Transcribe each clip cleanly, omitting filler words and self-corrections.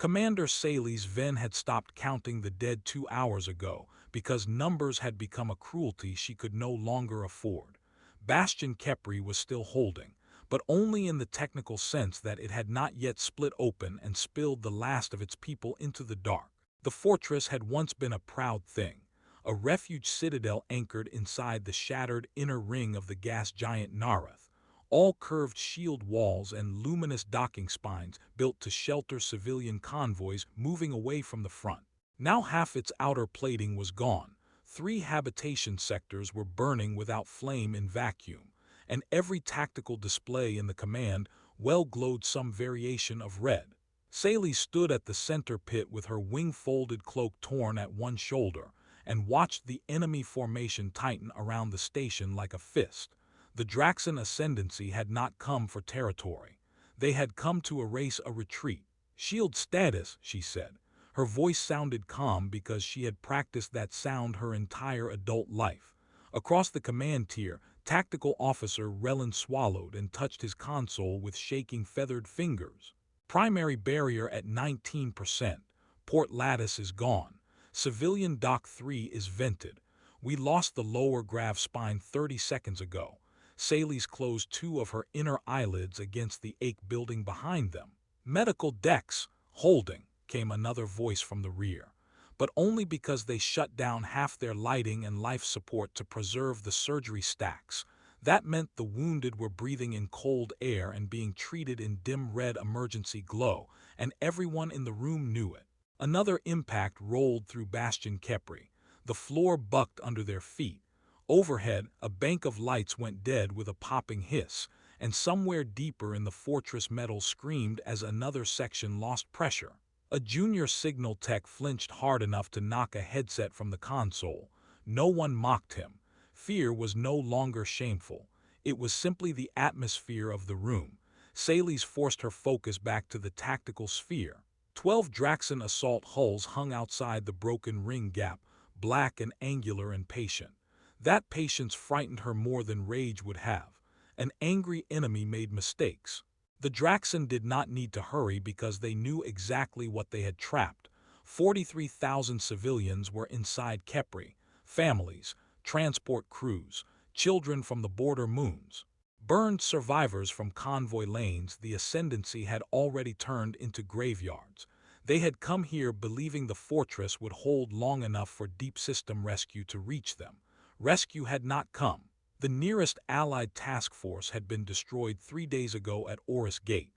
Commander Sally's Ven had stopped counting the dead 2 hours ago because numbers had become a cruelty she could no longer afford. Bastion Keri was still holding, but only in the technical sense that it had not yet split open and spilled the last of its people into the dark. The fortress had once been a proud thing, a refuge citadel anchored inside the shattered inner ring of the gas giant Nareth, all curved shield walls and luminous docking spines built to shelter civilian convoys moving away from the front. Now half its outer plating was gone, 3 habitation sectors were burning without flame in vacuum, and every tactical display in the command well glowed some variation of red. Sally stood at the center pit with her wing-folded cloak torn at one shoulder, and watched the enemy formation tighten around the station like a fist. The Draxon ascendancy had not come for territory. They had come to erase a retreat. "Shield status," she said. Her voice sounded calm because she had practiced that sound her entire adult life. Across the command tier, Tactical Officer Relin swallowed and touched his console with shaking feathered fingers. "Primary barrier at 19%. Port lattice is gone. Civilian Dock 3 is vented. We lost the lower grav spine 30 seconds ago." Sally's closed 2 of her inner eyelids against the ache building behind them. "Medical decks, holding," came another voice from the rear, but only because they shut down half their lighting and life support to preserve the surgery stacks. That meant the wounded were breathing in cold air and being treated in dim red emergency glow, and everyone in the room knew it. Another impact rolled through Bastion Keri. The floor bucked under their feet. Overhead, a bank of lights went dead with a popping hiss, and somewhere deeper in the fortress metal screamed as another section lost pressure. A junior signal tech flinched hard enough to knock a headset from the console. No one mocked him. Fear was no longer shameful. It was simply the atmosphere of the room. Sally's forced her focus back to the tactical sphere. 12 Draxon assault hulls hung outside the broken ring gap, black and angular and patient. That patience frightened her more than rage would have. An angry enemy made mistakes. The Draxon did not need to hurry because they knew exactly what they had trapped. 43,000 civilians were inside Keri, families, transport crews, children from the border moons. Burned survivors from convoy lanes the ascendancy had already turned into graveyards. They had come here believing the fortress would hold long enough for deep system rescue to reach them. Rescue had not come. The nearest Allied task force had been destroyed 3 days ago at Orcs Gate.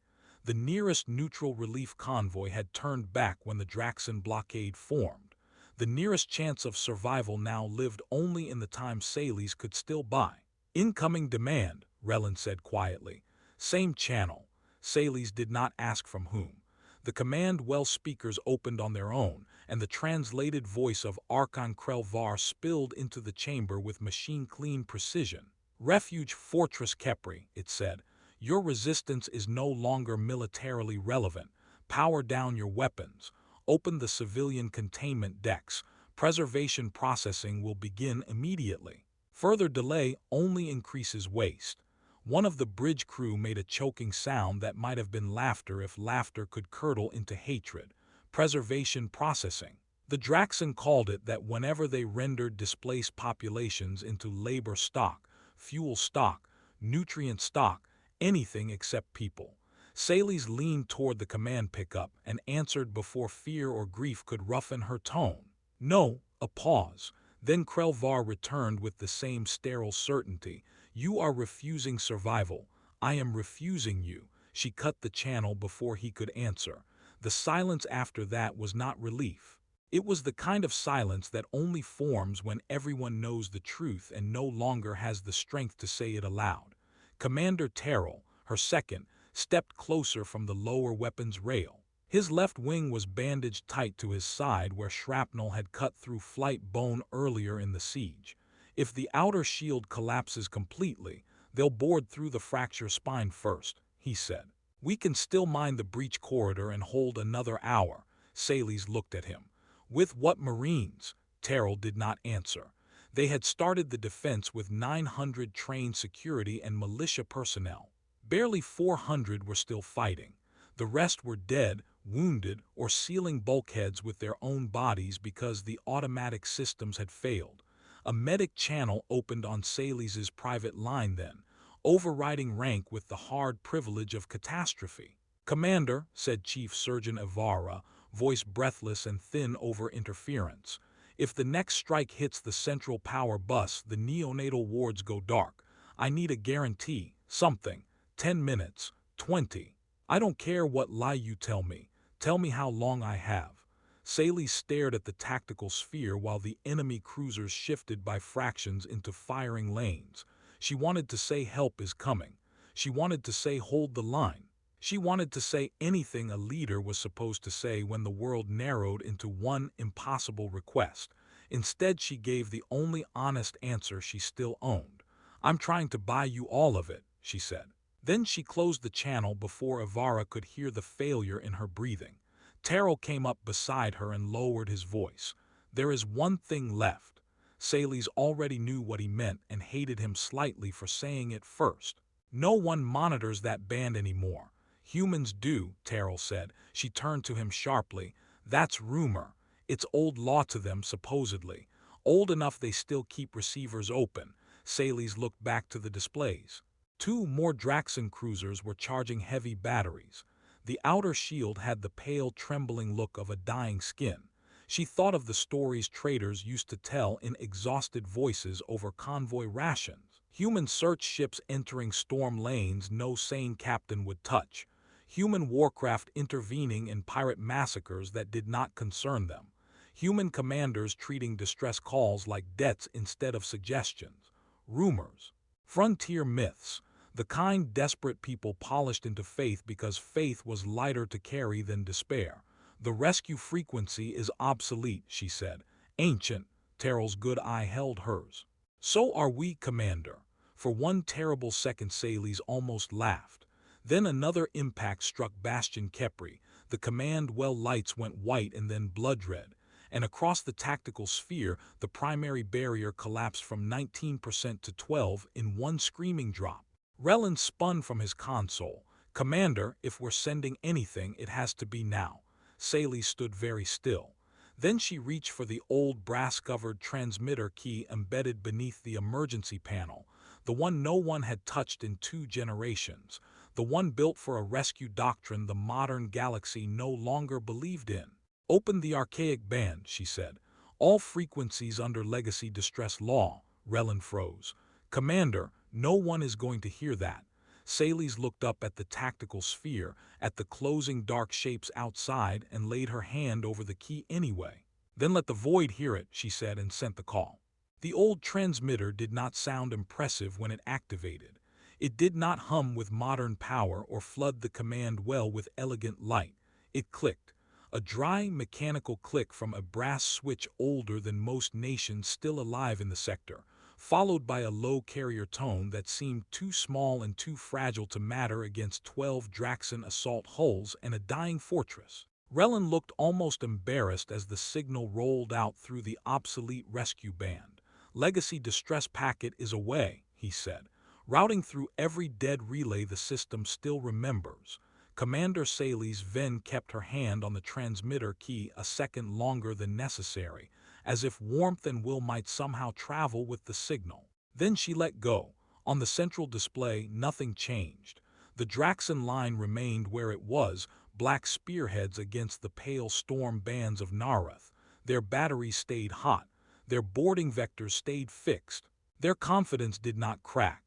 The nearest neutral relief convoy had turned back when the Draxon blockade formed. The nearest chance of survival now lived only in the time Sally's could still buy. "Incoming demand," Relin said quietly. "Same channel." Sally's did not ask from whom. The command well speakers opened on their own, and the translated voice of Archon Krelvar spilled into the chamber with machine-clean precision. "Refuge Fortress Keri," it said. "Your resistance is no longer militarily relevant. Power down your weapons. Open the civilian containment decks. Preservation processing will begin immediately. Further delay only increases waste." One of the bridge crew made a choking sound that might have been laughter if laughter could curdle into hatred. "Preservation processing." The Draxon called it that whenever they rendered displaced populations into labor stock, fuel stock, nutrient stock, anything except people. Sally's leaned toward the command pickup and answered before fear or grief could roughen her tone. "No." A pause. Then Krelvar returned with the same sterile certainty. "You are refusing survival. I am refusing you." She cut the channel before he could answer. The silence after that was not relief. It was the kind of silence that only forms when everyone knows the truth and no longer has the strength to say it aloud. Commander Terrell, her second, stepped closer from the lower weapons rail. His left wing was bandaged tight to his side where shrapnel had cut through flight bone earlier in the siege. "If the outer shield collapses completely, they'll board through the fracture spine first," he said. "We can still mine the breach corridor and hold another hour." Sally's looked at him. "With what Marines?" Terrell did not answer. They had started the defense with 900 trained security and militia personnel. Barely 400 were still fighting. The rest were dead, wounded, or sealing bulkheads with their own bodies because the automatic systems had failed. A medic channel opened on Sally's private line then, overriding rank with the hard privilege of catastrophe. "Commander," said Chief Surgeon Ibarra, voice breathless and thin over interference, "if the next strike hits the central power bus, the neonatal wards go dark. I need a guarantee, something. 10 minutes, 20. I don't care what lie you tell me. Tell me how long I have." Sally stared at the tactical sphere while the enemy cruisers shifted by fractions into firing lanes. She wanted to say help is coming. She wanted to say hold the line. She wanted to say anything a leader was supposed to say when the world narrowed into one impossible request. Instead, she gave the only honest answer she still owned. "I'm trying to buy you all of it," she said. Then she closed the channel before Ibarra could hear the failure in her breathing. Terrell came up beside her and lowered his voice. "There is one thing left." Sally's already knew what he meant and hated him slightly for saying it first. "No one monitors that band anymore." "Humans do," Terrell said. She turned to him sharply. "That's rumor. It's old law to them, supposedly. Old enough they still keep receivers open." Sally's looked back to the displays. 2 more Draxon cruisers were charging heavy batteries. The outer shield had the pale, trembling look of a dying skin. She thought of the stories traders used to tell in exhausted voices over convoy rations. Human search ships entering storm lanes no sane captain would touch. Human warcraft intervening in pirate massacres that did not concern them. Human commanders treating distress calls like debts instead of suggestions. Rumors. Frontier myths. The kind desperate people polished into faith because faith was lighter to carry than despair. "The rescue frequency is obsolete," she said. "Ancient." Terrell's good eye held hers. "So are we, Commander." For one terrible second Sally's almost laughed. Then another impact struck Bastion Keri. The command well lights went white and then blood red, and across the tactical sphere the primary barrier collapsed from 19% to 12% in one screaming drop. Relin spun from his console. "Commander, if we're sending anything, it has to be now." Sally stood very still. Then she reached for the old brass-covered transmitter key embedded beneath the emergency panel, the one no one had touched in 2 generations, the one built for a rescue doctrine the modern galaxy no longer believed in. "Open the archaic band," she said. "All frequencies under legacy distress law." Relin froze. "Commander, no one is going to hear that." Sally's looked up at the tactical sphere, at the closing dark shapes outside, and laid her hand over the key anyway. "Then let the void hear it," she said, and sent the call. The old transmitter did not sound impressive when it activated. It did not hum with modern power or flood the command well with elegant light. It clicked. A dry, mechanical click from a brass switch older than most nations still alive in the sector, followed by a low carrier tone that seemed too small and too fragile to matter against 12 Draxon assault hulls and a dying fortress. Relin looked almost embarrassed as the signal rolled out through the obsolete rescue band. "Legacy distress packet is away," he said, "routing through every dead relay the system still remembers." Commander Sally's then kept her hand on the transmitter key a second longer than necessary, as if warmth and will might somehow travel with the signal. Then she let go. On the central display, nothing changed. The Draxon line remained where it was, black spearheads against the pale storm bands of Narath. Their batteries stayed hot. Their boarding vectors stayed fixed. Their confidence did not crack.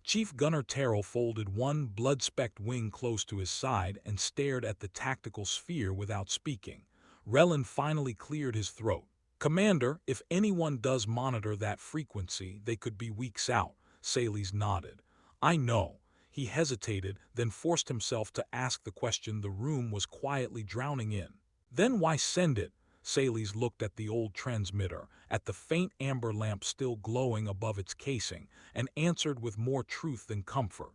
Chief Gunner Terrell folded one blood-specked wing close to his side and stared at the tactical sphere without speaking. Relin finally cleared his throat. "Commander, if anyone does monitor that frequency, they could be weeks out." Sally's nodded. "I know." He hesitated, then forced himself to ask the question the room was quietly drowning in. "Then why send it?" Sally's looked at the old transmitter, at the faint amber lamp still glowing above its casing, and answered with more truth than comfort.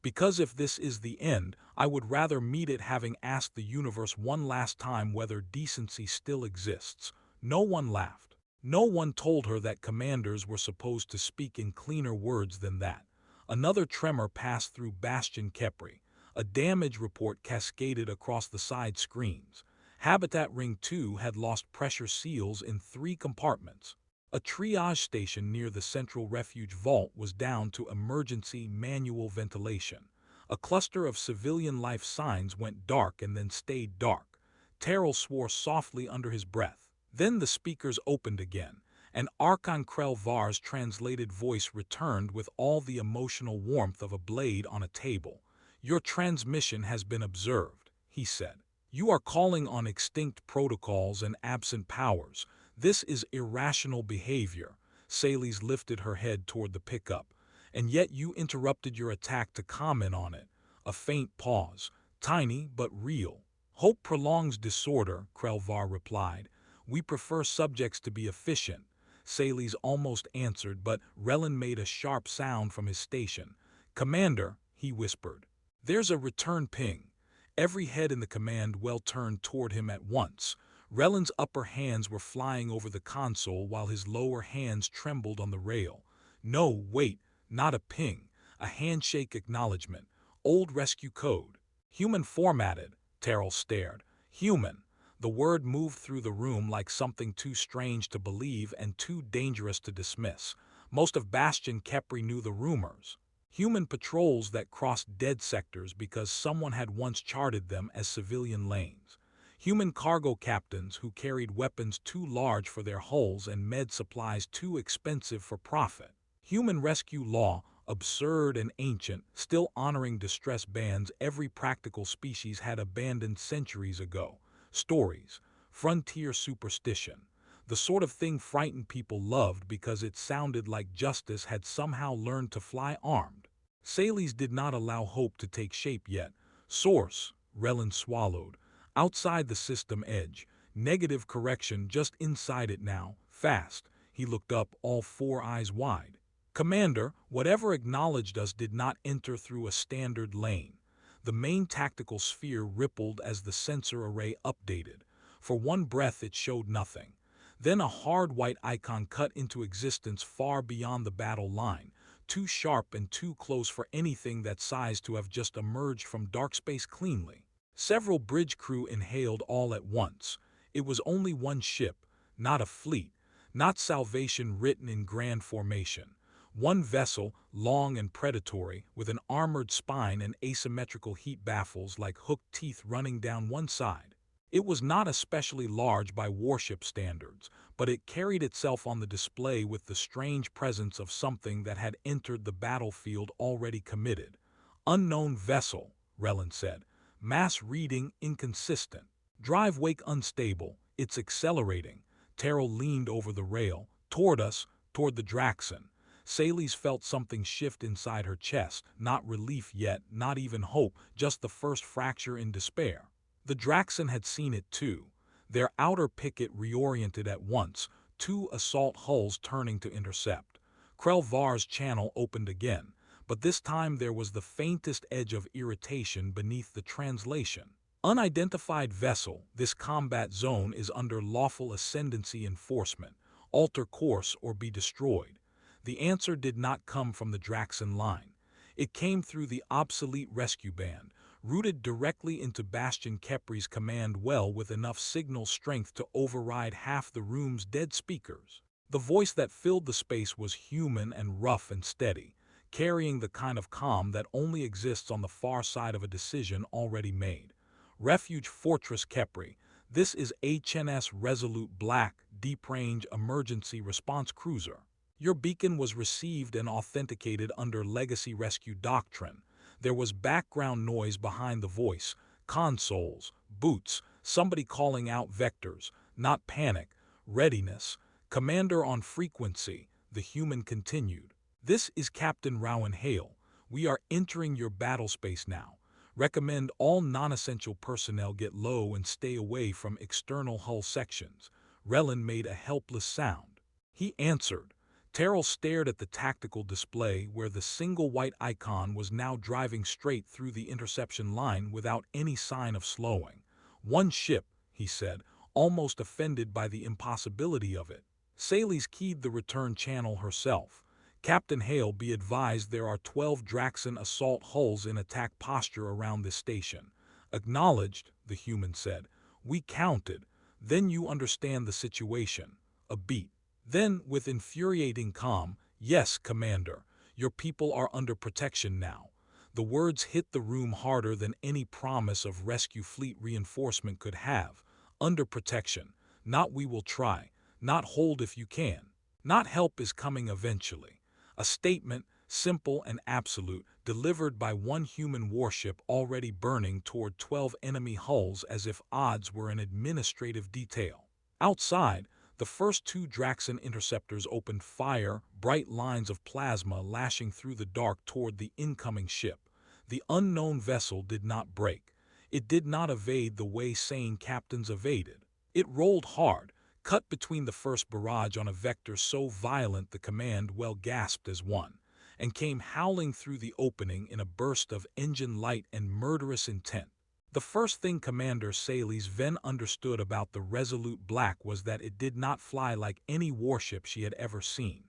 "Because if this is the end, I would rather meet it having asked the universe one last time whether decency still exists." No one laughed. No one told her that commanders were supposed to speak in cleaner words than that. Another tremor passed through Bastion Keri. A damage report cascaded across the side screens. Habitat Ring 2 had lost pressure seals in 3 compartments. A triage station near the central refuge vault was down to emergency manual ventilation. A cluster of civilian life signs went dark and then stayed dark. Terrell swore softly under his breath. Then the speakers opened again, and Archon Krell-Var's translated voice returned with all the emotional warmth of a blade on a table. "Your transmission has been observed," he said. "You are calling on extinct protocols and absent powers. This is irrational behavior." Sally's lifted her head toward the pickup. "And yet you interrupted your attack to comment on it." A faint pause. "Tiny but real." "Hope prolongs disorder," Krell-Var replied. "We prefer subjects to be efficient." Sally's almost answered, but Relin made a sharp sound from his station. "Commander," he whispered. "There's a return ping." Every head in the command well turned toward him at once. Relin's upper hands were flying over the console while his lower hands trembled on the rail. "No, wait, not a ping. A handshake acknowledgement. Old rescue code." "Human formatted." Terrell stared. "Human." The word moved through the room like something too strange to believe and too dangerous to dismiss. Most of Bastion Keri knew the rumors. Human patrols that crossed dead sectors because someone had once charted them as civilian lanes. Human cargo captains who carried weapons too large for their hulls and med supplies too expensive for profit. Human rescue law, absurd and ancient, still honoring distress bans every practical species had abandoned centuries ago. Stories, frontier superstition. The sort of thing frightened people loved because it sounded like justice had somehow learned to fly armed. Sally's did not allow hope to take shape yet. "Source," Relin swallowed. "Outside the system edge. Negative correction just inside it now. Fast." He looked up, all 4 eyes wide. "Commander, whatever acknowledged us did not enter through a standard lane." The main tactical sphere rippled as the sensor array updated. For one breath it showed nothing. Then a hard white icon cut into existence far beyond the battle line, too sharp and too close for anything that size to have just emerged from dark space cleanly. Several bridge crew inhaled all at once. It was only one ship, not a fleet, not salvation written in grand formation. One vessel, long and predatory, with an armored spine and asymmetrical heat baffles like hooked teeth running down one side. It was not especially large by warship standards, but it carried itself on the display with the strange presence of something that had entered the battlefield already committed. "Unknown vessel," Relin said. "Mass reading inconsistent. Drive wake unstable. It's accelerating." Terrell leaned over the rail, toward us, toward the Draxon. Sally's felt something shift inside her chest, not relief yet, not even hope, just the first fracture in despair. The Draxon had seen it too. Their outer picket reoriented at once, 2 assault hulls turning to intercept. Krell-Var's channel opened again, but this time there was the faintest edge of irritation beneath the translation. "Unidentified vessel, this combat zone is under lawful ascendancy enforcement. Alter course or be destroyed." The answer did not come from the Draxon line. It came through the obsolete rescue band, routed directly into Bastion Keri's command well with enough signal strength to override half the room's dead speakers. The voice that filled the space was human and rough and steady, carrying the kind of calm that only exists on the far side of a decision already made. "Refuge Fortress Keri, this is HNS Resolute Black, deep-range emergency response cruiser. Your beacon was received and authenticated under Legacy Rescue Doctrine." There was background noise behind the voice, consoles, boots, somebody calling out vectors, not panic, readiness. "Commander on frequency," the human continued. "This is Captain Rowan Hale. We are entering your battle space now. Recommend all non-essential personnel get low and stay away from external hull sections." Relin made a helpless sound. He answered. Terrell stared at the tactical display where the single white icon was now driving straight through the interception line without any sign of slowing. "One ship," he said, almost offended by the impossibility of it. Sally's keyed the return channel herself. Captain Hale, be advised there are 12 Draxon assault hulls in attack posture around this station. Acknowledged, the human said. We counted. Then you understand the situation. A beat. Then, with infuriating calm, yes, Commander, your people are under protection now. The words hit the room harder than any promise of rescue fleet reinforcement could have. Under protection. Not we will try. Not hold if you can. Not help is coming eventually. A statement, simple and absolute, delivered by one human warship already burning toward 12 enemy hulls as if odds were an administrative detail. Outside, the first two Draxon interceptors opened fire, bright lines of plasma lashing through the dark toward the incoming ship. The unknown vessel did not break. It did not evade the way sane captains evaded. It rolled hard, cut between the first barrage on a vector so violent the command well gasped as one, and came howling through the opening in a burst of engine light and murderous intent. The first thing Commander Sally's Ven understood about the Resolute Black was that it did not fly like any warship she had ever seen.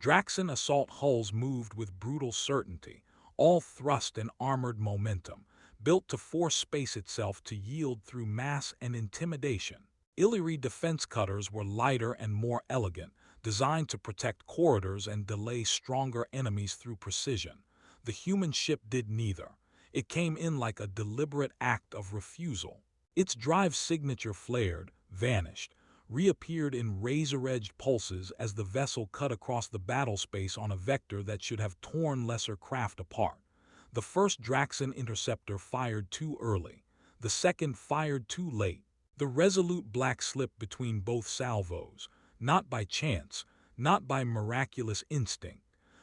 Draxon assault hulls moved with brutal certainty, all thrust and armored momentum, built to force space itself to yield through mass and intimidation. Illyri defense cutters were lighter and more elegant, designed to protect corridors and delay stronger enemies through precision. The human ship did neither. It came in like a deliberate act of refusal. Its drive signature flared, vanished, reappeared in razor-edged pulses as the vessel cut across the battle space on a vector that should have torn lesser craft apart. The first Draxon interceptor fired too early. The second fired too late. The Resolute Black slipped between both salvos, not by chance, not by miraculous instinct,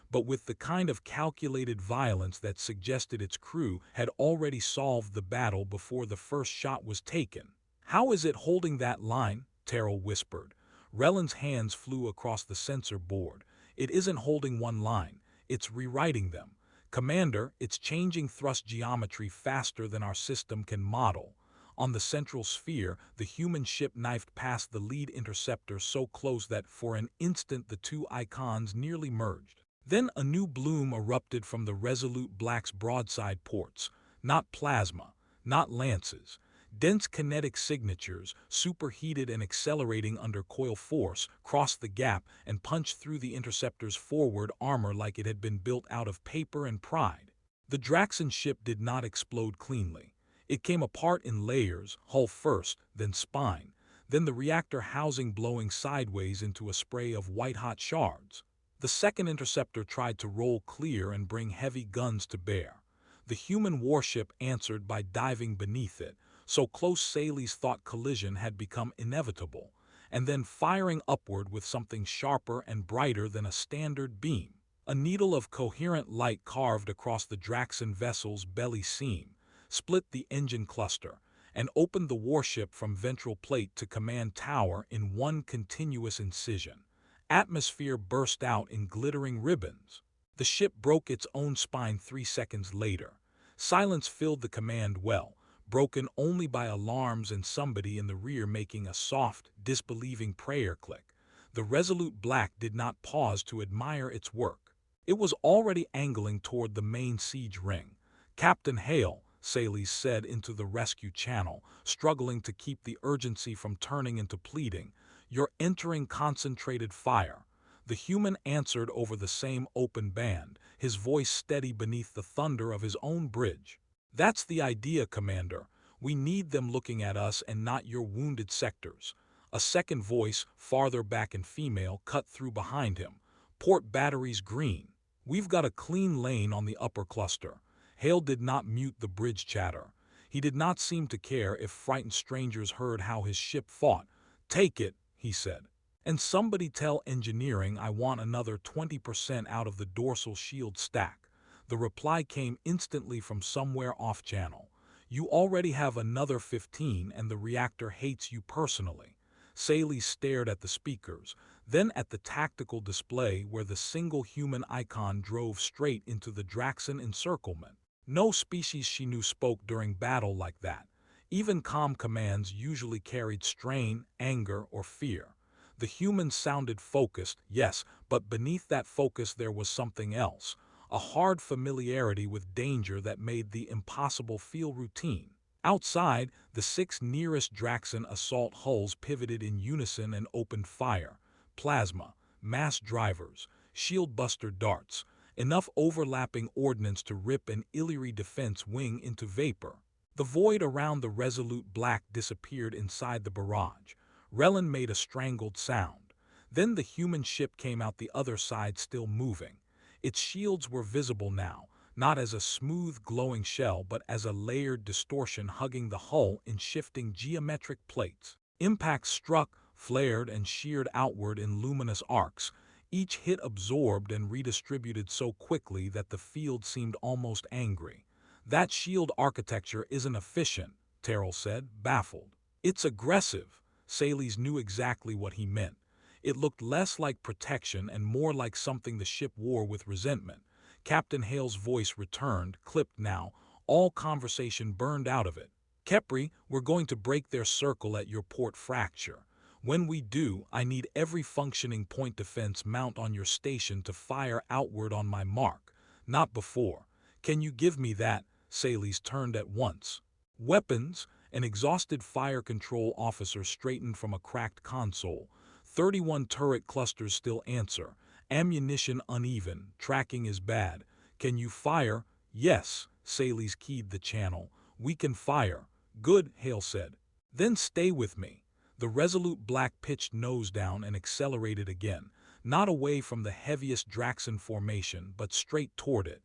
but with the kind of calculated violence that suggested its crew had already solved the battle before the first shot was taken. "How is it holding that line?" Terrell whispered. Rellen's hands flew across the sensor board. "It isn't holding one line, it's rewriting them. Commander, it's changing thrust geometry faster than our system can model." On the central sphere, the human ship knifed past the lead interceptor so close that for an instant the two icons nearly merged. Then a new bloom erupted from the Resolute Black's broadside ports. Not plasma, not lances. Dense kinetic signatures, superheated and accelerating under coil force, crossed the gap and punched through the interceptor's forward armor like it had been built out of paper and pride. The Draxon ship did not explode cleanly. It came apart in layers, hull first, then spine, then the reactor housing blowing sideways into a spray of white-hot shards. The second interceptor tried to roll clear and bring heavy guns to bear. The human warship answered by diving beneath it, so close Sally's thought collision had become inevitable, and then firing upward with something sharper and brighter than a standard beam. A needle of coherent light carved across the Draxon vessel's belly seam, split the engine cluster, and opened the warship from ventral plate to command tower in one continuous incision. Atmosphere burst out in glittering ribbons. The ship broke its own spine 3 seconds later. Silence filled the command well, broken only by alarms and somebody in the rear making a soft, disbelieving prayer click. The Resolute Black did not pause to admire its work. It was already angling toward the main siege ring. "Captain Hale," Sally's said into the rescue channel, struggling to keep the urgency from turning into pleading, "You're entering concentrated fire." The human answered over the same open band, his voice steady beneath the thunder of his own bridge. "That's the idea, Commander. We need them looking at us and not your wounded sectors." A second voice, farther back and female, cut through behind him. "Port batteries green. We've got a clean lane on the upper cluster." Hale did not mute the bridge chatter. He did not seem to care if frightened strangers heard how his ship fought. "Take it," he said. "And somebody tell engineering I want another 20% out of the dorsal shield stack." The reply came instantly from somewhere off-channel. "You already have another 15 and the reactor hates you personally." Sally stared at the speakers, then at the tactical display where the single human icon drove straight into the Draxon encirclement. No species she knew spoke during battle like that. Even calm commands usually carried strain, anger, or fear. The humans sounded focused, yes, but beneath that focus there was something else, a hard familiarity with danger that made the impossible feel routine. Outside, the 6 nearest Draxon assault hulls pivoted in unison and opened fire. Plasma, mass drivers, shield-buster darts, enough overlapping ordnance to rip an Illyri defense wing into vapor. The void around the Resolute Black disappeared inside the barrage. Relin made a strangled sound. Then the human ship came out the other side, still moving. Its shields were visible now, not as a smooth glowing shell but as a layered distortion hugging the hull in shifting geometric plates. Impacts struck, flared, and sheared outward in luminous arcs, each hit absorbed and redistributed so quickly that the field seemed almost angry. That shield architecture isn't efficient, Terrell said, baffled. It's aggressive. Salles knew exactly what he meant. It looked less like protection and more like something the ship wore with resentment. Captain Hale's voice returned, clipped now, all conversation burned out of it. Kepri, we're going to break their circle at your port fracture. When we do, I need every functioning point defense mount on your station to fire outward on my mark. Not before. Can you give me that? Salles turned at once. Weapons? An exhausted fire control officer straightened from a cracked console. 31 turret clusters still answer. Ammunition uneven. Tracking is bad. Can you fire? Yes. Salles keyed the channel. We can fire. Good, Hale said. Then stay with me. The Resolute Black pitched nose down and accelerated again, not away from the heaviest Draxon formation, but straight toward it.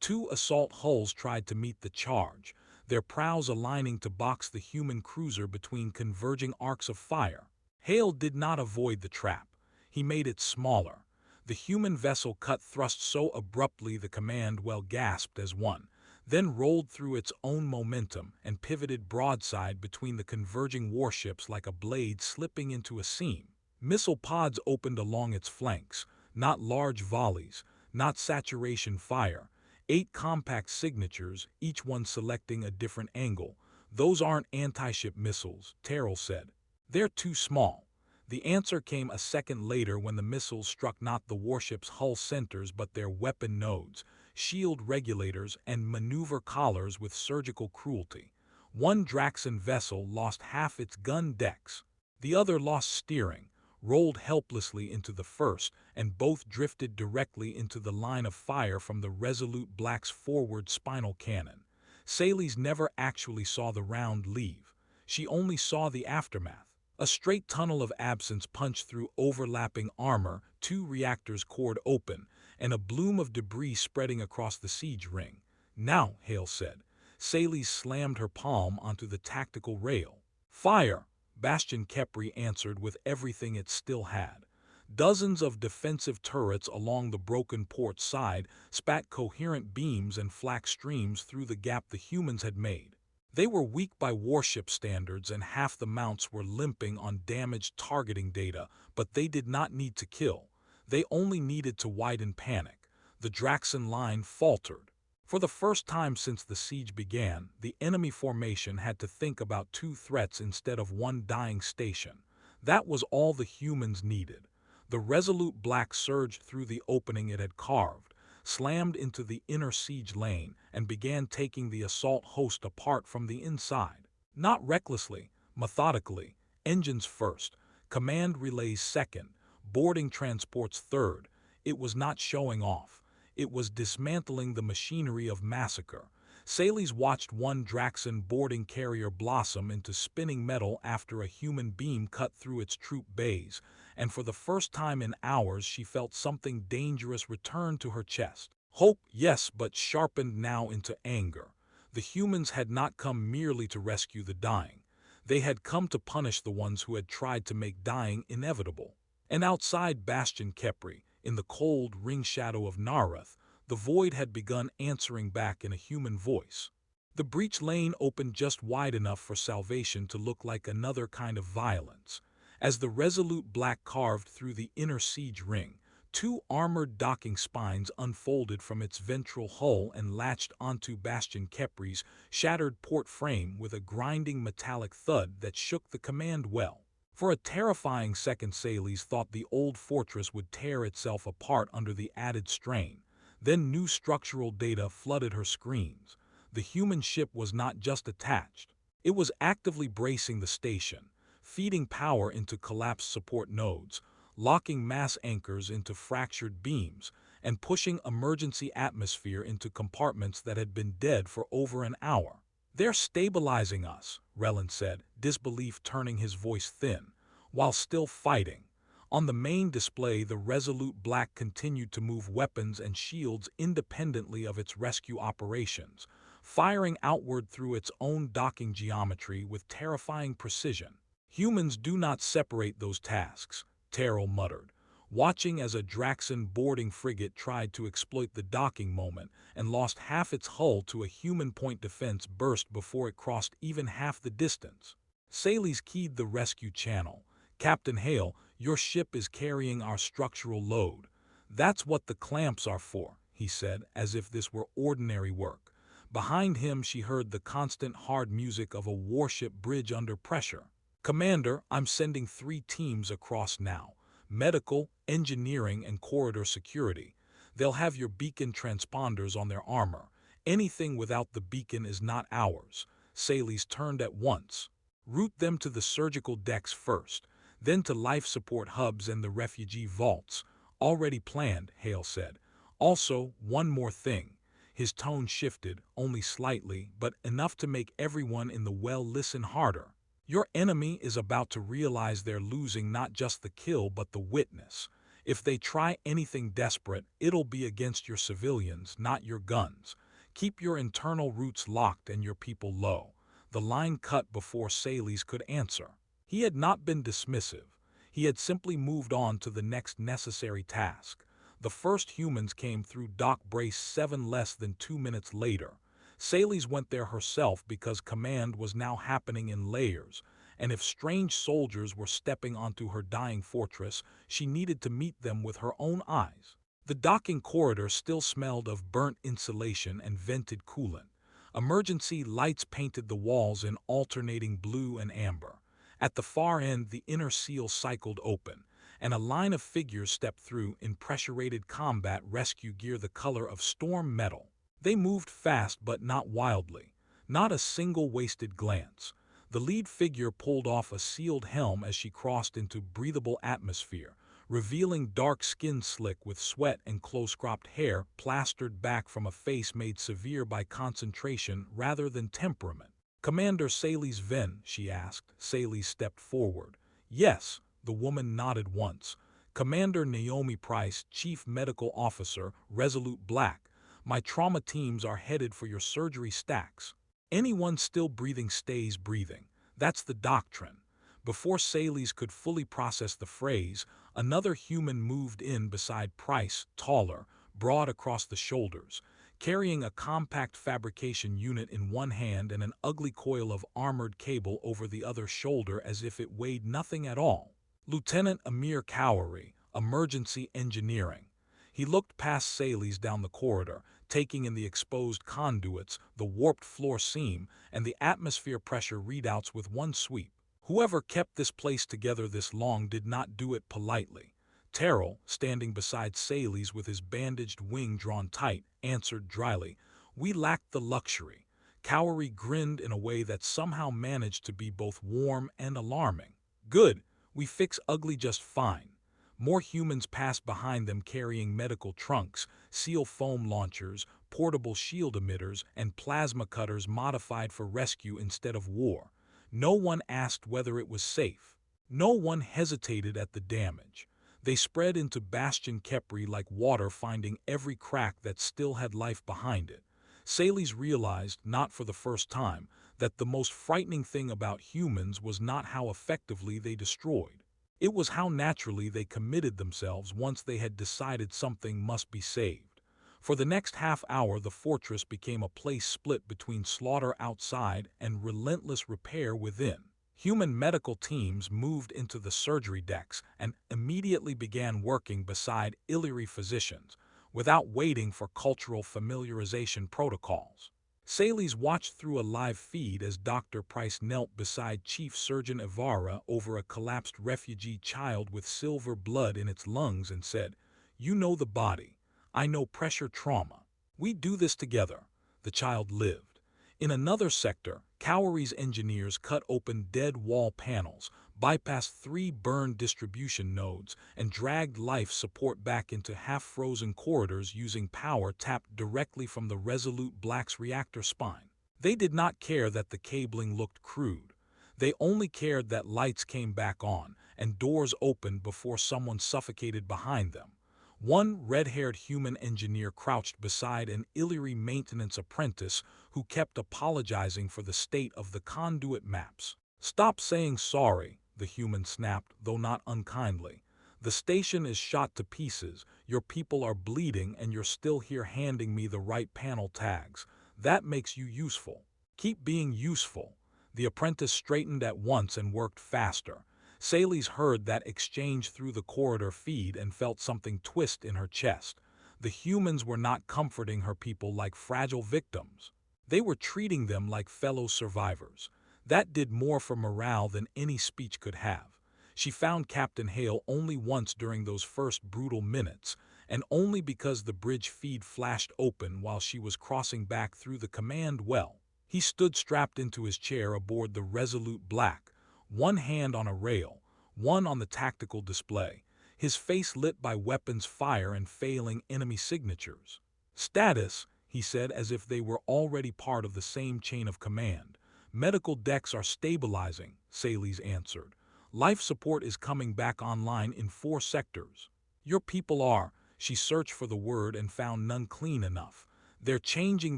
2 assault hulls tried to meet the charge, their prows aligning to box the human cruiser between converging arcs of fire. Hale did not avoid the trap. He made it smaller. The human vessel cut thrust so abruptly the command well gasped as one, then rolled through its own momentum and pivoted broadside between the converging warships like a blade slipping into a seam. Missile pods opened along its flanks, not large volleys, not saturation fire. 8 compact signatures, each one selecting a different angle. Those aren't anti-ship missiles, Terrell said. They're too small. The answer came a second later when the missiles struck not the warship's hull centers but their weapon nodes, shield regulators, and maneuver collars with surgical cruelty. One Draxon vessel lost half its gun decks. The other lost steering, rolled helplessly into the first, and both drifted directly into the line of fire from the Resolute Black's forward spinal cannon. Salles never actually saw the round leave. She only saw the aftermath. A straight tunnel of absence punched through overlapping armor, 2 reactors cored open, and a bloom of debris spreading across the siege ring. Now, Hale said. Salles slammed her palm onto the tactical rail. Fire! Bastion Keri answered with everything it still had. Dozens of defensive turrets along the broken port side spat coherent beams and flak streams through the gap the humans had made. They were weak by warship standards and half the mounts were limping on damaged targeting data, but they did not need to kill. They only needed to widen panic. The Draxon line faltered. For the first time since the siege began, the enemy formation had to think about 2 threats instead of 1 dying station. That was all the humans needed. The Resolute Black surged through the opening it had carved, slammed into the inner siege lane, and began taking the assault host apart from the inside. Not recklessly, methodically, engines first, command relays second, boarding transports third. It was not showing off. It was dismantling the machinery of massacre. Salles watched one Draxon boarding carrier blossom into spinning metal after a human beam cut through its troop bays, and for the first time in hours she felt something dangerous return to her chest. Hope, yes, but sharpened now into anger. The humans had not come merely to rescue the dying. They had come to punish the ones who had tried to make dying inevitable. And outside Bastion Keri, in the cold ring shadow of Narath, the void had begun answering back in a human voice. The breach lane opened just wide enough for salvation to look like another kind of violence. As the Resolute Black carved through the inner siege ring, 2 armored docking spines unfolded from its ventral hull and latched onto Bastion Keri's shattered port frame with a grinding metallic thud that shook the command well. For a terrifying second, Sally's thought the old fortress would tear itself apart under the added strain. Then new structural data flooded her screens. The human ship was not just attached. It was actively bracing the station, feeding power into collapsed support nodes, locking mass anchors into fractured beams, and pushing emergency atmosphere into compartments that had been dead for over an hour. "They're stabilizing us," Relan said, disbelief turning his voice thin, while still fighting. On the main display, the Resolute Black continued to move weapons and shields independently of its rescue operations, firing outward through its own docking geometry with terrifying precision. "Humans do not separate those tasks," Terrell muttered, watching as a Draxon boarding frigate tried to exploit the docking moment and lost half its hull to a human point defense burst before it crossed even half the distance. Sally's keyed the rescue channel. "Captain Hale, your ship is carrying our structural load." "That's what the clamps are for," he said, as if this were ordinary work. Behind him she heard the constant hard music of a warship bridge under pressure. "Commander, I'm sending 3 teams across now. Medical, engineering, and corridor security. They'll have your beacon transponders on their armor. Anything without the beacon is not ours." Sally's turned at once. "Route them to the surgical decks first, then to life support hubs and the refugee vaults." "Already planned," Hale said. "Also, one more thing." His tone shifted, only slightly, but enough to make everyone in the well listen harder. "Your enemy is about to realize they're losing not just the kill but the witness. If they try anything desperate, it'll be against your civilians, not your guns. Keep your internal routes locked and your people low." The line cut before Sally's could answer. He had not been dismissive. He had simply moved on to the next necessary task. The first humans came through Dock Brace 7 less than 2 minutes later. Sally's went there herself because command was now happening in layers, and if strange soldiers were stepping onto her dying fortress, she needed to meet them with her own eyes. The docking corridor still smelled of burnt insulation and vented coolant. Emergency lights painted the walls in alternating blue and amber. At the far end, the inner seal cycled open, and a line of figures stepped through in pressure-rated combat rescue gear the color of storm metal. They moved fast but not wildly. Not a single wasted glance. The lead figure pulled off a sealed helm as she crossed into breathable atmosphere, revealing dark skin slick with sweat and close-cropped hair plastered back from a face made severe by concentration rather than temperament. "Commander Sally's Ven?" she asked. Sally stepped forward. "Yes," the woman nodded once. "Commander Naomi Price, Chief Medical Officer, Resolute Black. My trauma teams are headed for your surgery stacks. Anyone still breathing stays breathing. That's the doctrine." Before Sally's could fully process the phrase, another human moved in beside Price, taller, broad across the shoulders, carrying a compact fabrication unit in one hand and an ugly coil of armored cable over the other shoulder as if it weighed nothing at all. "Lieutenant Amir Kowari, Emergency Engineering." He looked past Sally's down the corridor, taking in the exposed conduits, the warped floor seam, and the atmosphere pressure readouts with one sweep. "Whoever kept this place together this long did not do it politely." Terrell, standing beside Sally's with his bandaged wing drawn tight, answered dryly, "We lacked the luxury." Cowrie grinned in a way that somehow managed to be both warm and alarming. "Good, we fix ugly just fine." More humans passed behind them carrying medical trunks, seal foam launchers, portable shield emitters, and plasma cutters modified for rescue instead of war. No one asked whether it was safe. No one hesitated at the damage. They spread into Bastion Keri like water, finding every crack that still had life behind it. Sally's realized, not for the first time, that the most frightening thing about humans was not how effectively they destroyed. It was how naturally they committed themselves once they had decided something must be saved. For the next half hour, the fortress became a place split between slaughter outside and relentless repair within. Human medical teams moved into the surgery decks and immediately began working beside Illyri physicians, without waiting for cultural familiarization protocols. Saley's watched through a live feed as Dr. Price knelt beside Chief Surgeon Ibarra over a collapsed refugee child with silver blood in its lungs and said, "You know the body. I know pressure trauma. We do this together." The child lived. In another sector, Cowery's engineers cut open dead wall panels, bypassed 3 burned distribution nodes, and dragged life support back into half-frozen corridors using power tapped directly from the Resolute Black's reactor spine. They did not care that the cabling looked crude. They only cared that lights came back on and doors opened before someone suffocated behind them. One red-haired human engineer crouched beside an Illyrie maintenance apprentice who kept apologizing for the state of the conduit maps. "Stop saying sorry," the human snapped, though not unkindly. "The station is shot to pieces, your people are bleeding, and you're still here handing me the right panel tags. That makes you useful. Keep being useful." The apprentice straightened at once and worked faster. Saley's heard that exchange through the corridor feed and felt something twist in her chest. The humans were not comforting her people like fragile victims. They were treating them like fellow survivors. That did more for morale than any speech could have. She found Captain Hale only once during those first brutal minutes, and only because the bridge feed flashed open while she was crossing back through the command well. He stood strapped into his chair aboard the Resolute Black, one hand on a rail, one on the tactical display, his face lit by weapons fire and failing enemy signatures. "Status," he said as if they were already part of the same chain of command. "Medical decks are stabilizing," Saley's answered. "Life support is coming back online in 4 sectors. Your people are." She searched for the word and found none clean enough. "They're changing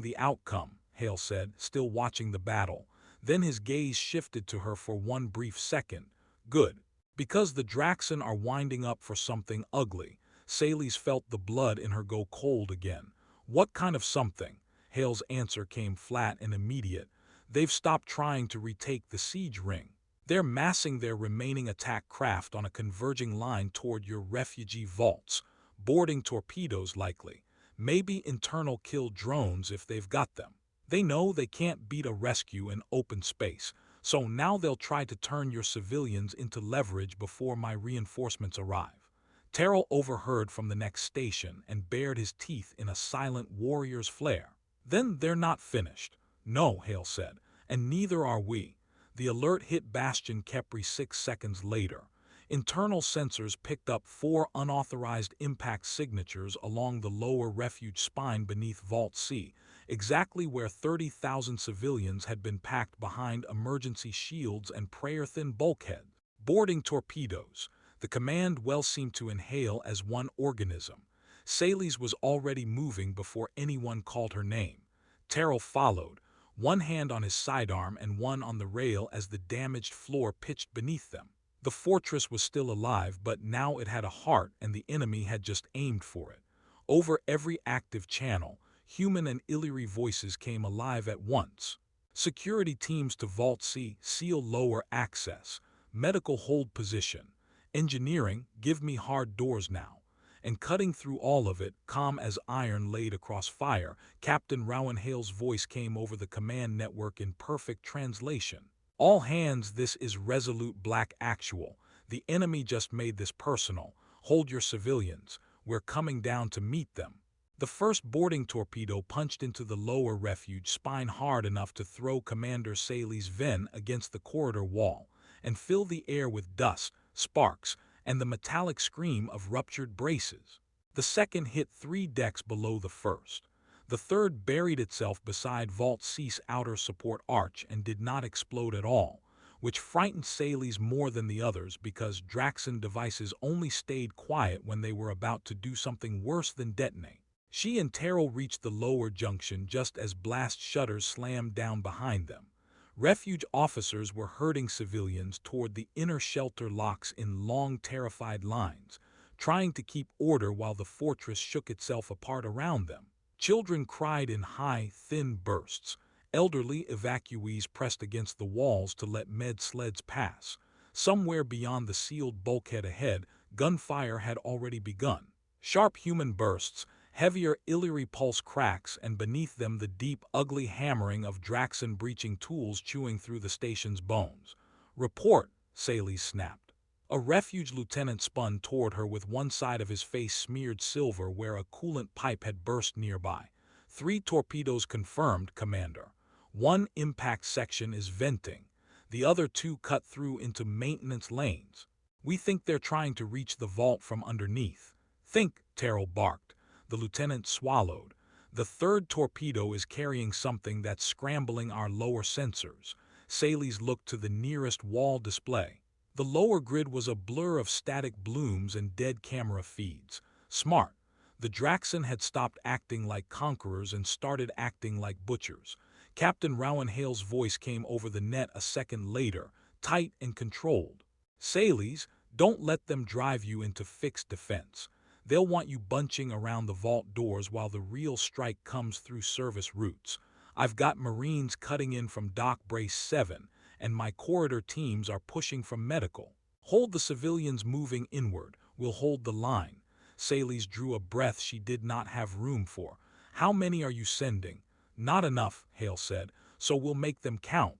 the outcome," Hale said, still watching the battle. Then his gaze shifted to her for one brief second. "Good. Because the Draxon are winding up for something ugly." Saley's felt the blood in her go cold again. "What kind of something?" Hale's answer came flat and immediate. "They've stopped trying to retake the siege ring. They're massing their remaining attack craft on a converging line toward your refugee vaults. Boarding torpedoes likely. Maybe internal kill drones if they've got them. They know they can't beat a rescue in open space, so now they'll try to turn your civilians into leverage before my reinforcements arrive." Terrell overheard from the next station and bared his teeth in a silent warrior's flare. "Then they're not finished." "No," Hale said, "and neither are we." The alert hit Bastion Keri 6 seconds later. Internal sensors picked up 4 unauthorized impact signatures along the lower refuge spine beneath Vault C, exactly where 30,000 civilians had been packed behind emergency shields and prayer-thin bulkheads. Boarding torpedoes. The command well seemed to inhale as one organism. Saley's was already moving before anyone called her name. Terrell followed, one hand on his sidearm and one on the rail as the damaged floor pitched beneath them. The fortress was still alive, but now it had a heart and the enemy had just aimed for it. Over every active channel, human and Illyrie voices came alive at once. "Security teams to Vault C, seal lower access. Medical hold position. Engineering, give me hard doors now." And cutting through all of it, calm as iron laid across fire, Captain Rowan Hale's voice came over the command network in perfect translation. "All hands, this is Resolute Black Actual. The enemy just made this personal. Hold your civilians. We're coming down to meet them." The first boarding torpedo punched into the lower refuge spine hard enough to throw Commander Saley's Ven against the corridor wall and fill the air with dust, sparks, and the metallic scream of ruptured braces. The second hit 3 decks below the first. The third buried itself beside Vault C's outer support arch and did not explode at all, which frightened Saley's more than the others because Draxon devices only stayed quiet when they were about to do something worse than detonate. She and Terrell reached the lower junction just as blast shutters slammed down behind them. Refuge officers were herding civilians toward the inner shelter locks in long, terrified lines, trying to keep order while the fortress shook itself apart around them. Children cried in high, thin bursts. Elderly evacuees pressed against the walls to let med sleds pass. Somewhere beyond the sealed bulkhead ahead, gunfire had already begun. Sharp human bursts, Heavier Illyri pulse cracks, and beneath them the deep, ugly hammering of Draxon breaching tools chewing through the station's bones. "Report," Saley snapped. A refuge lieutenant spun toward her with one side of his face smeared silver where a coolant pipe had burst nearby. "3 torpedoes confirmed, Commander. 1 impact section is venting. The other 2 cut through into maintenance lanes. We think they're trying to reach the vault from underneath." "Think," Terrell barked. The lieutenant swallowed. "The 3rd torpedo is carrying something that's scrambling our lower sensors." Saley's looked to the nearest wall display. The lower grid was a blur of static blooms and dead camera feeds. Smart. The Draxon had stopped acting like conquerors and started acting like butchers. Captain Rowanhale's voice came over the net a second later, tight and controlled. "Saley's, don't let them drive you into fixed defense. They'll want you bunching around the vault doors while the real strike comes through service routes. I've got Marines cutting in from Dock Brace 7, and my corridor teams are pushing from medical. Hold the civilians moving inward. We'll hold the line." Saley's drew a breath she did not have room for. "How many are you sending?" "Not enough," Hale said, "so we'll make them count."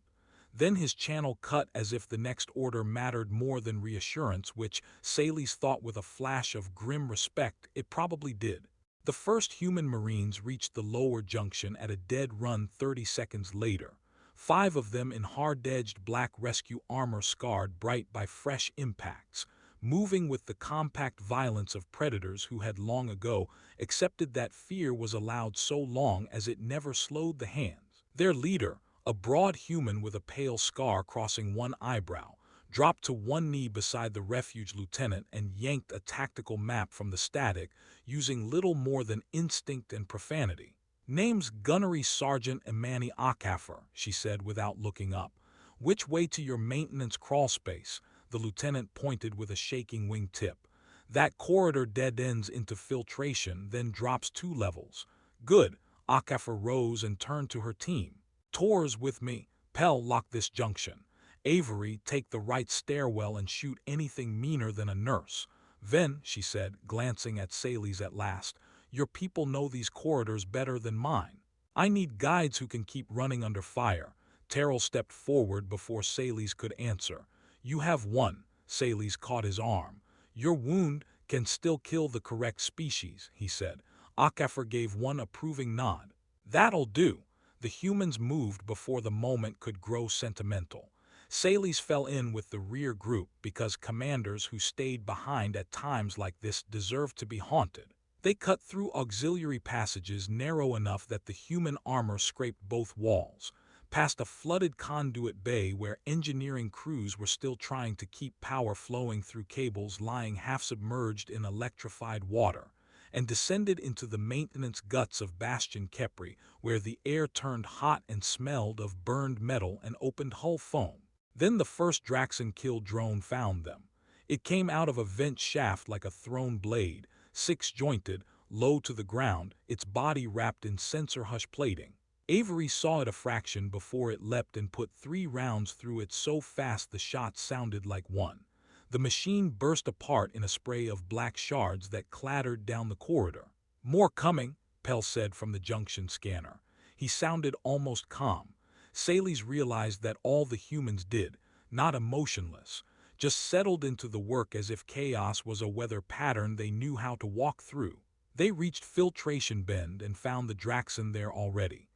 Then his channel cut as if the next order mattered more than reassurance, which Saley's thought with a flash of grim respect it probably did. The first human Marines reached the lower junction at a dead run 30 seconds later. 5 of them in hard-edged black rescue armor scarred bright by fresh impacts, moving with the compact violence of predators who had long ago accepted that fear was allowed so long as it never slowed the hands. Their leader, a broad human with a pale scar crossing one eyebrow, dropped to one knee beside the refuge lieutenant and yanked a tactical map from the static, using little more than instinct and profanity. "Name's Gunnery Sergeant Imani Akafer," she said without looking up. "Which way to your maintenance crawlspace?" The lieutenant pointed with a shaking wingtip. "That corridor dead ends into filtration, then drops 2 levels. "Good." Akafer rose and turned to her team. "Tor's with me. Pell, lock this junction. Avery, take the right stairwell and shoot anything meaner than a nurse. Ven," she said, glancing at Saley's at last, "your people know these corridors better than mine. I need guides who can keep running under fire." Terrell stepped forward before Saley's could answer. "You have one." Saley's caught his arm. "Your wound can still kill the correct species," he said. Akafer gave one approving nod. "That'll do." The humans moved before the moment could grow sentimental. Saley's fell in with the rear group because commanders who stayed behind at times like this deserved to be haunted. They cut through auxiliary passages narrow enough that the human armor scraped both walls, past a flooded conduit bay where engineering crews were still trying to keep power flowing through cables lying half-submerged in electrified water, and descended into the maintenance guts of Bastion Keri, where the air turned hot and smelled of burned metal and opened hull foam. Then the first Draxon kill drone found them. It came out of a vent shaft like a thrown blade, 6-jointed, low to the ground, its body wrapped in sensor hush plating. Avery saw it a fraction before it leapt and put 3 rounds through it so fast the shot sounded like one. The machine burst apart in a spray of black shards that clattered down the corridor. "More coming," Pell said from the junction scanner. He sounded almost calm. Saley's realized that all the humans did, not emotionless, just settled into the work as if chaos was a weather pattern they knew how to walk through. They reached Filtration Bend and found the Draxon there already.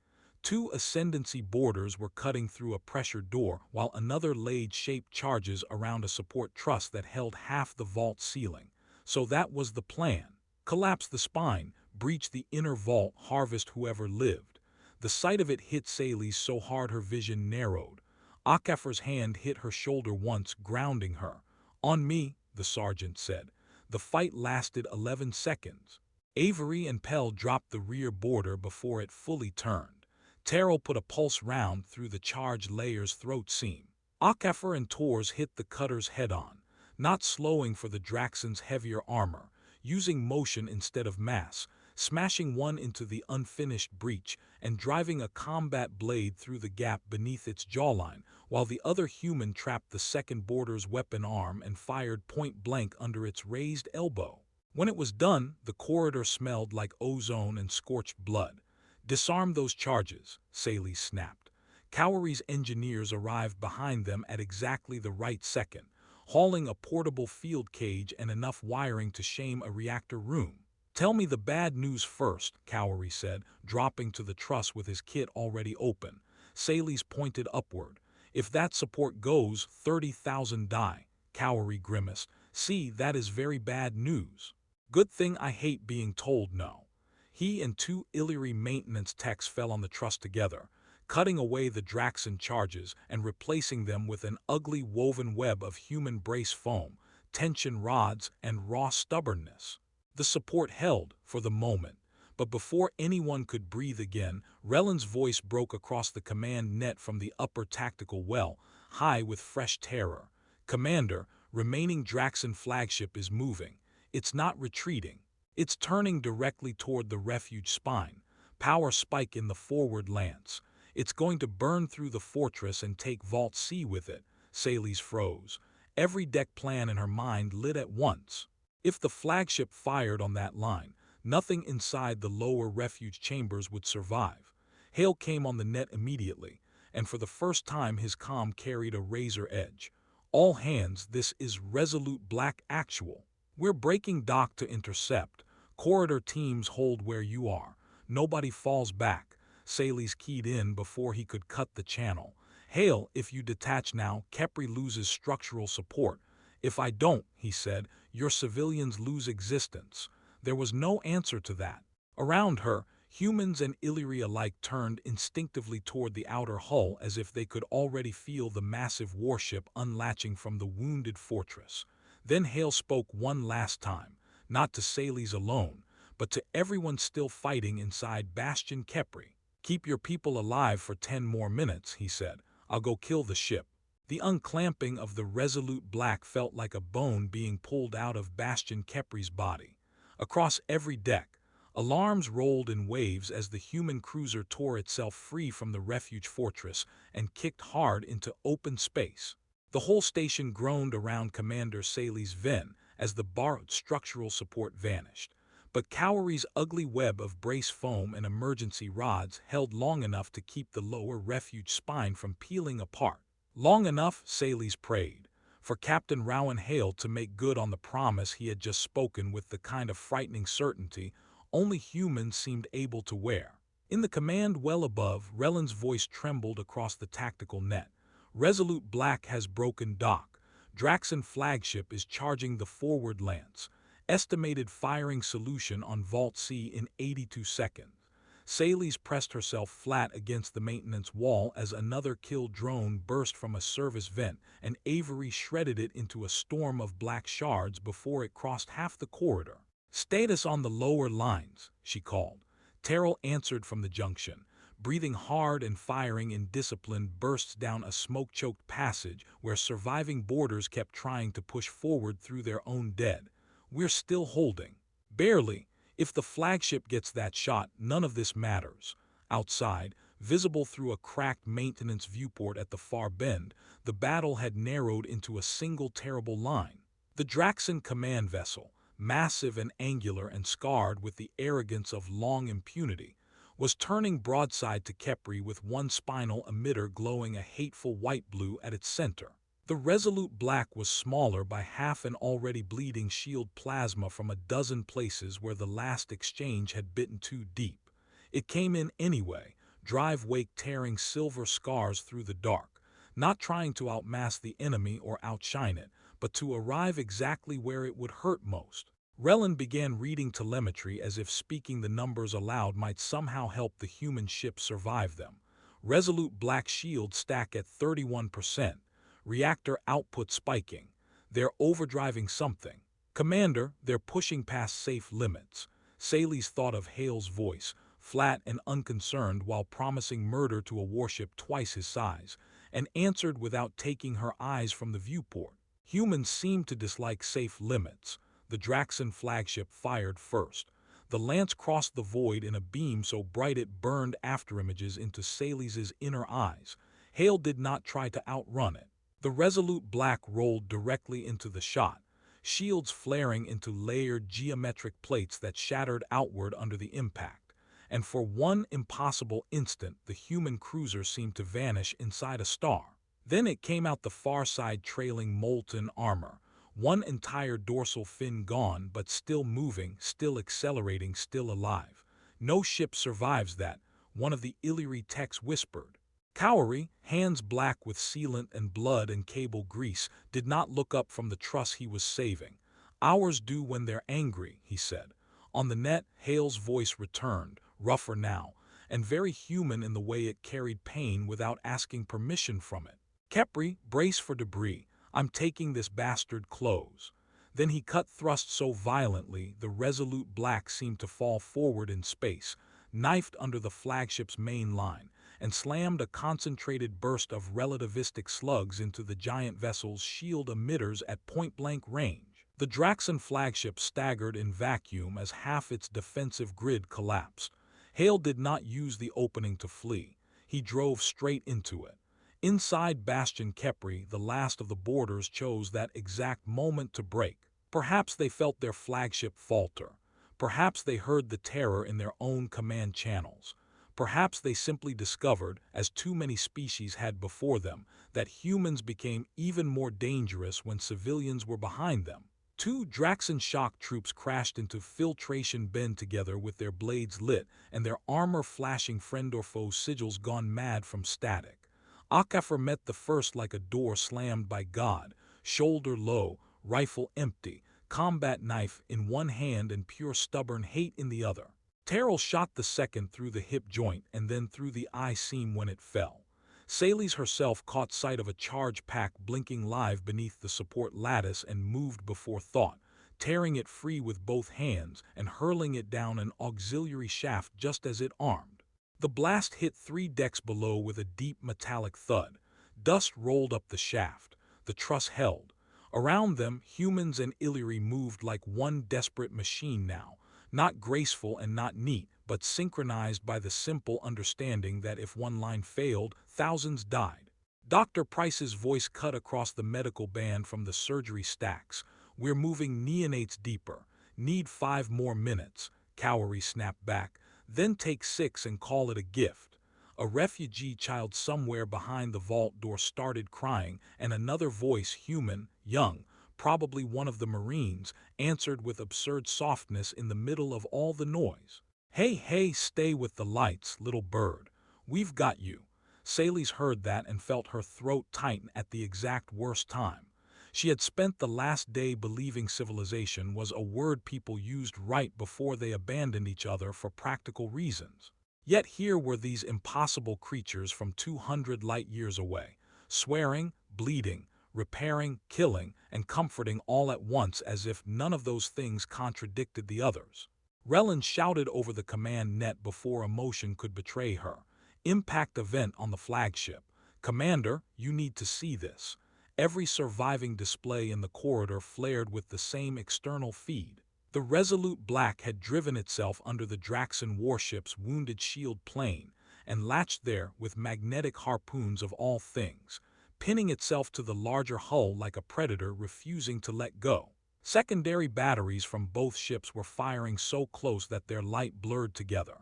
2 ascendancy boarders were cutting through a pressure door while another laid shaped charges around a support truss that held half the vault ceiling. So that was the plan. Collapse the spine, breach the inner vault, harvest whoever lived. The sight of it hit Saley's so hard her vision narrowed. Akafer's hand hit her shoulder once, grounding her. "On me," the sergeant said. The fight lasted 11 seconds. Avery and Pell dropped the rear boarder before it fully turned. Terrell put a pulse round through the charged layer's throat seam. Akafer and Tors hit the cutters head-on, not slowing for the Draxon's heavier armor, using motion instead of mass, smashing one into the unfinished breach and driving a combat blade through the gap beneath its jawline, while the other human trapped the second boarder's weapon arm and fired point-blank under its raised elbow. When it was done, the corridor smelled like ozone and scorched blood. "Disarm those charges," Saley snapped. Cowrie's engineers arrived behind them at exactly the right second, hauling a portable field cage and enough wiring to shame a reactor room. "Tell me the bad news first," Cowrie said, dropping to the truss with his kit already open. Saley's pointed upward. "If that support goes, 30,000 die." Cowrie grimaced. "See, that is very bad news. Good thing I hate being told no." He and two Illyri maintenance techs fell on the truss together, cutting away the Draxon charges and replacing them with an ugly woven web of human brace foam, tension rods, and raw stubbornness. The support held, for the moment, but before anyone could breathe again, Rellen's voice broke across the command net from the upper tactical well, high with fresh terror. "Commander, remaining Draxon flagship is moving. It's not retreating. It's turning directly toward the refuge spine. Power spike in the forward lance. It's going to burn through the fortress and take Vault C with it." Saley's froze. Every deck plan in her mind lit at once. If the flagship fired on that line, nothing inside the lower refuge chambers would survive. Hale came on the net immediately, and for the first time his comm carried a razor edge. "All hands, this is Resolute Black Actual. We're breaking dock to intercept. Corridor teams hold where you are. Nobody falls back." Saley's keyed in before he could cut the channel. "Hale, if you detach now, Kepri loses structural support." "If I don't," he said, "your civilians lose existence." There was no answer to that. Around her, humans and Illyri alike turned instinctively toward the outer hull as if they could already feel the massive warship unlatching from the wounded fortress. Then Hale spoke one last time, not to Saley's alone, but to everyone still fighting inside Bastion Keri. "Keep your people alive for 10 more minutes," he said. "I'll go kill the ship." The unclamping of the Resolute Black felt like a bone being pulled out of Bastion Keri's body. Across every deck, alarms rolled in waves as the human cruiser tore itself free from the refuge fortress and kicked hard into open space. The whole station groaned around Commander Saley's Ven as the borrowed structural support vanished. But Cowrie's ugly web of brace foam and emergency rods held long enough to keep the lower refuge spine from peeling apart. Long enough, Saley's prayed, for Captain Rowan Hale to make good on the promise he had just spoken with the kind of frightening certainty only humans seemed able to wear. In the command well above, Rellen's voice trembled across the tactical net. "Resolute Black has broken dock. Draxon flagship is charging the forward lance. Estimated firing solution on Vault C in 82 seconds. Saley's pressed herself flat against the maintenance wall as another kill drone burst from a service vent, and Avery shredded it into a storm of black shards before it crossed half the corridor. "Status on the lower lines," she called. Terrell answered from the junction, breathing hard and firing in disciplined bursts down a smoke-choked passage where surviving boarders kept trying to push forward through their own dead. "We're still holding. Barely. If the flagship gets that shot, none of this matters." Outside, visible through a cracked maintenance viewport at the far bend, the battle had narrowed into a single terrible line. The Draxon command vessel, massive and angular and scarred with the arrogance of long impunity, was turning broadside to Kepri with one spinal emitter glowing a hateful white-blue at its center. The Resolute Black was smaller by half and already bleeding shield plasma from a dozen places where the last exchange had bitten too deep. It came in anyway, drive wake tearing silver scars through the dark, not trying to outmass the enemy or outshine it, but to arrive exactly where it would hurt most. Rellen began reading telemetry as if speaking the numbers aloud might somehow help the human ship survive them. Resolute Black shield stack at 31%. Reactor output spiking. They're overdriving something. "Commander, they're pushing past safe limits." Saley's thought of Hale's voice, flat and unconcerned while promising murder to a warship twice his size, and answered without taking her eyes from the viewport. Humans seemed to dislike safe limits. The Draxon flagship fired first. The lance crossed the void in a beam so bright it burned afterimages into Saley's inner eyes. Hale did not try to outrun it. The Resolute Black rolled directly into the shot. shields flaring into layered geometric plates that shattered outward under the impact. And for one impossible instant, the human cruiser seemed to vanish inside a star. Then it came out the far side trailing molten armor, one entire dorsal fin gone but still moving, still accelerating, still alive. "No ship survives that," one of the Illyri techs whispered. Keri, hands black with sealant and blood and cable grease, did not look up from the truss he was saving. "Ours do when they're angry," he said. On the net, Hale's voice returned, rougher now, and very human in the way it carried pain without asking permission from it. "Keri, brace for debris. I'm taking this bastard close." Then he cut thrust so violently the Resolute Black seemed to fall forward in space, knifed under the flagship's main line, and slammed a concentrated burst of relativistic slugs into the giant vessel's shield emitters at point-blank range. The Draxon flagship staggered in vacuum as half its defensive grid collapsed. Hale did not use the opening to flee. He drove straight into it. Inside Bastion Keri, the last of the boarders chose that exact moment to break. Perhaps they felt their flagship falter. Perhaps they heard the terror in their own command channels. Perhaps they simply discovered, as too many species had before them, that humans became even more dangerous when civilians were behind them. Two Draxon shock troops crashed into filtration bend together with their blades lit and their armor flashing friend or foe sigils gone mad from static. HFY met the first like a door slammed by God, shoulder low, rifle empty, combat knife in one hand and pure stubborn hate in the other. Terrell shot the second through the hip joint and then through the eye seam when it fell. Sally's herself caught sight of a charge pack blinking live beneath the support lattice and moved before thought, tearing it free with both hands and hurling it down an auxiliary shaft just as it armed. The blast hit 3 decks below with a deep metallic thud. Dust rolled up the shaft. The truss held. Around them, humans and Illyri moved like one desperate machine now, not graceful and not neat, but synchronized by the simple understanding that if one line failed, thousands died. Dr. Price's voice cut across the medical band from the surgery stacks. "We're moving neonates deeper. Need 5 more minutes," Keri snapped back. "Then take 6 and call it a gift." A refugee child somewhere behind the vault door started crying, and another voice, human, young, probably one of the Marines, answered with absurd softness in the middle of all the noise. "Hey, hey, stay with the lights, little bird. We've got you." Sally's heard that and felt her throat tighten at the exact worst time. She had spent the last day believing civilization was a word people used right before they abandoned each other for practical reasons. Yet here were these impossible creatures from 200 light-years away, swearing, bleeding, repairing, killing, and comforting all at once as if none of those things contradicted the others. Relin shouted over the command net before emotion could betray her. "Impact event on the flagship. Commander, you need to see this." Every surviving display in the corridor flared with the same external feed. The Resolute Black had driven itself under the Draxon warship's wounded shield plane and latched there with magnetic harpoons of all things, pinning itself to the larger hull like a predator refusing to let go. Secondary batteries from both ships were firing so close that their light blurred together.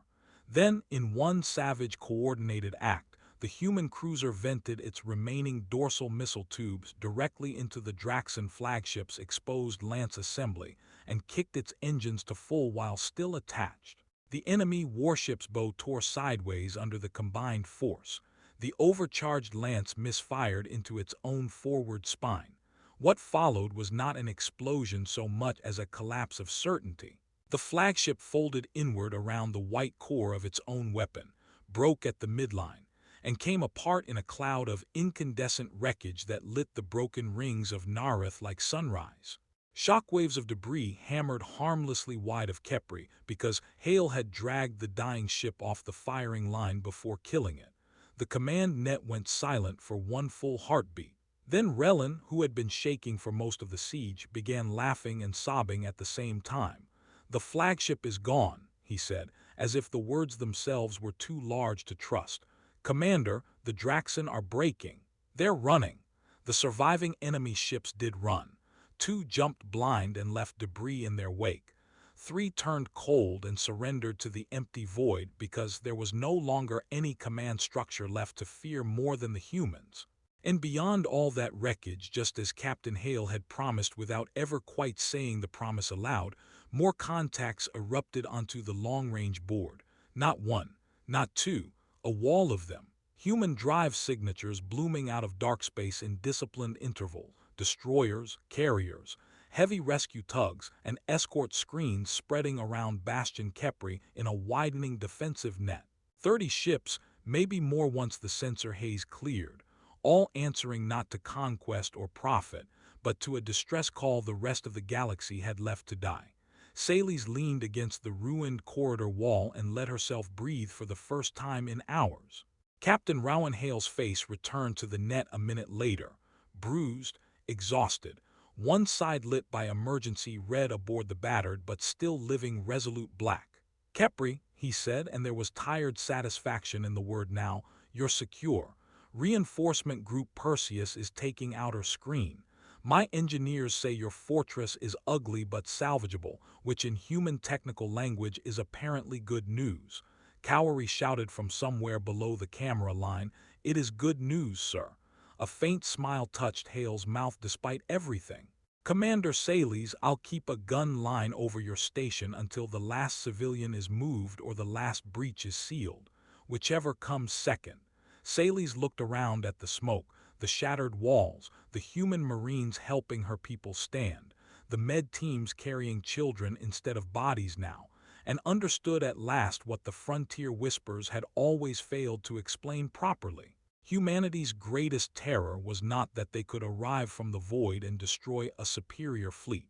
Then, in one savage coordinated act, the human cruiser vented its remaining dorsal missile tubes directly into the Draxon flagship's exposed lance assembly and kicked its engines to full while still attached. The enemy warship's bow tore sideways under the combined force. The overcharged lance misfired into its own forward spine. What followed was not an explosion so much as a collapse of certainty. The flagship folded inward around the white core of its own weapon, broke at the midline, and came apart in a cloud of incandescent wreckage that lit the broken rings of Nareth like sunrise. Shockwaves of debris hammered harmlessly wide of Keri because Hale had dragged the dying ship off the firing line before killing it. The command net went silent for one full heartbeat. Then Relin, who had been shaking for most of the siege, began laughing and sobbing at the same time. "The flagship is gone," he said, as if the words themselves were too large to trust. "Commander, the Draxon are breaking. They're running." The surviving enemy ships did run. 2 jumped blind and left debris in their wake. 3 turned cold and surrendered to the empty void because there was no longer any command structure left to fear more than the humans. And beyond all that wreckage, just as Captain Hale had promised without ever quite saying the promise aloud, more contacts erupted onto the long-range board. Not one, not two, a wall of them. Human drive signatures blooming out of dark space in disciplined interval. Destroyers, carriers, heavy rescue tugs, and escort screens spreading around Bastion Keri in a widening defensive net. 30 ships, maybe more once the sensor haze cleared, all answering not to conquest or profit, but to a distress call the rest of the galaxy had left to die. Sally's leaned against the ruined corridor wall and let herself breathe for the first time in hours. Captain Rowan Hale's face returned to the net a minute later, bruised, exhausted, one side lit by emergency red aboard the battered but still living Resolute Black. "Keri," he said, and there was tired satisfaction in the word now, "you're secure. Reinforcement Group Perseus is taking outer screen. My engineers say your fortress is ugly but salvageable, which in human technical language is apparently good news." Cowrie shouted from somewhere below the camera line, "It is good news, sir." A faint smile touched Hale's mouth despite everything. "Commander Sally's, I'll keep a gun line over your station until the last civilian is moved or the last breach is sealed, whichever comes second." Sally's looked around at the smoke, the shattered walls, the human marines helping her people stand, the med teams carrying children instead of bodies now, and understood at last what the frontier whispers had always failed to explain properly. Humanity's greatest terror was not that they could arrive from the void and destroy a superior fleet.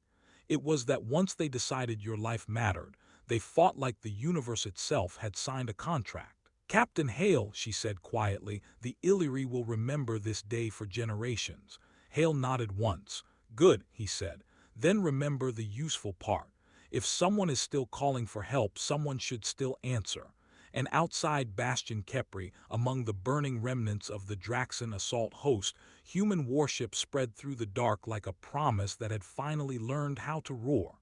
It was that once they decided your life mattered, they fought like the universe itself had signed a contract. "Captain Hale," she said quietly, "the Illyri will remember this day for generations." Hale nodded once. "Good," he said. "Then remember the useful part. If someone is still calling for help, someone should still answer." And outside Bastion Keri, among the burning remnants of the Draxon assault host, human warships spread through the dark like a promise that had finally learned how to roar.